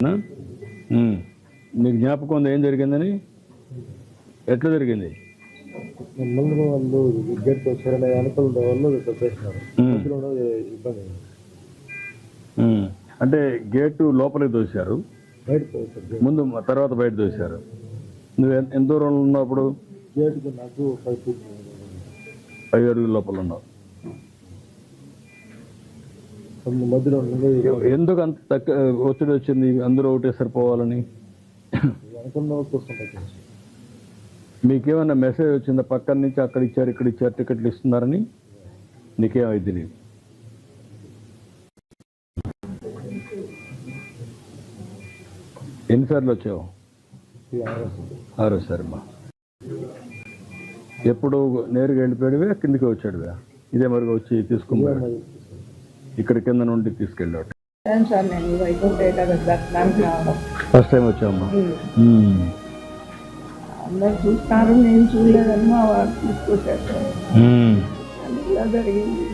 నీకు జ్ఞాపకం ఉంది ఏం జరిగిందని? ఎట్లా జరిగింది? వాళ్ళు గేట్ వచ్చారనే అనుకూల వాళ్ళు పెట్టేసినారు. అంటే గేటు లోపలికి దోశారు, ముందు తర్వాత బయట దోశారు. నువ్వు ఎంత దూరంలో ఉన్నావు అప్పుడు? గేటుకి నాకు 5 అడుగుల లోపల ఉన్నావు. మధ్యలో ఎందుకు అంత ఒత్తిడి వచ్చింది అందరూ ఒకటే సరిపోవాలని? మీకేమన్నా మెసేజ్ వచ్చిందా పక్కన నుంచి? అక్కడ ఇచ్చారు ఇక్కడ ఇచ్చారు టికెట్లు ఇస్తున్నారని నీకేమైంది తెలియదు? ఎన్నిసార్లు వచ్చావు? 6సారి. అమ్మా ఎప్పుడు నేరుగా వెళ్ళిపోయాడువే కిందికి వచ్చాడువే? ఇదే మరిగా వచ్చి తీసుకున్నాడు ఇక్కడ కింద నుండి తీసుకెళ్ళాడు. ఫస్ట్ టైం వచ్చావమ్మా? అందరు చూస్తారు, నేను చూడలేదని మా వారు తీసుకొచ్చారు. ఇలా జరిగింది.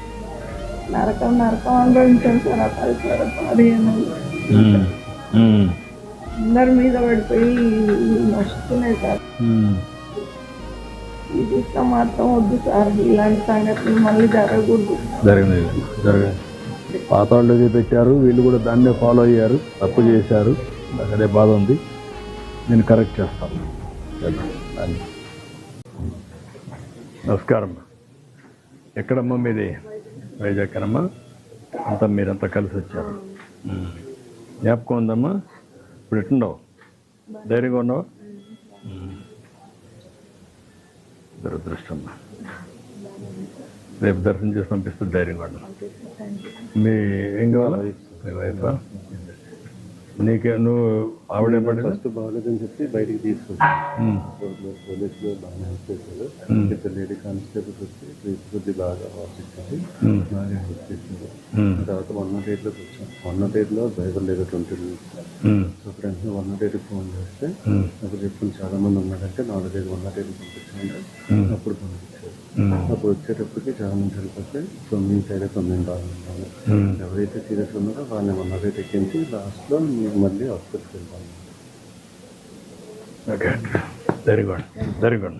నరకం అనుభవించాను సార్. ఆ 15 అందరి మీద పడిపోయి వస్తున్నాయి సార్. ఈ ఇష్టం మాత్రం వద్దు సార్. ఇలాంటి సంగతులు మళ్ళీ జరగకూడదు. జరిగింది. పాత వాళ్ళు ఇది పెట్టారు, వీళ్ళు కూడా దాన్నే ఫాలో అయ్యారు, తప్పు చేశారు. నాకు అదే బాధ ఉంది. నేను కరెక్ట్ చేస్తాను. నమస్కారం. ఎక్కడమ్మా మీది? వైజాగ్నమ్మా. అంతా మీరంతా కలిసి వచ్చారు. జ్ఞాపకం ఉందమ్మా? ఇప్పుడు ఎట్లుండవు? ధైర్యంగా ఉన్నావా? దురదృష్టమ్మా. రేపు దర్శనం చేసి పంపిస్తే ధైర్యంగా ఉన్నావు. మీ ఏం కావాలా? మీ వైఫా? నీకే నువ్వు ఆవిడ ఫస్ట్ బాగలేదని చెప్పి బయటికి తీసుకొచ్చాను. పోలీసులు బాగా హెల్ప్ చేశారు. ఇద్దరు లేడీ కానిస్టేబుల్స్ వచ్చి కొద్ది బాగా ఆఫీసర్స్ బాగా హెల్ప్ చేశారు. తర్వాత 108లోకి వచ్చాం. 108లో డ్రైవర్ లేదు 20 minutes. సో ఫ్రెండ్స్ 108కి ఫోన్ చేస్తే అప్పుడు చెప్పుకుని చాలా మంది ఉన్నారంటే 4-5 108కి పంపించాలంటే అప్పుడు పంపించారు. అప్పుడు వచ్చేటప్పటికి చాలా మంది హెల్ప్ వస్తాయి. సో మీ సైడ్ 9 బాగున్నాను. ఎవరైతే సీరియస్ ఉన్నారో వాళ్ళని 108 ఎక్కించి లాస్ట్లో మళ్ళీ హాస్పిటల్కి వెళ్ళాలి. Okay, very good.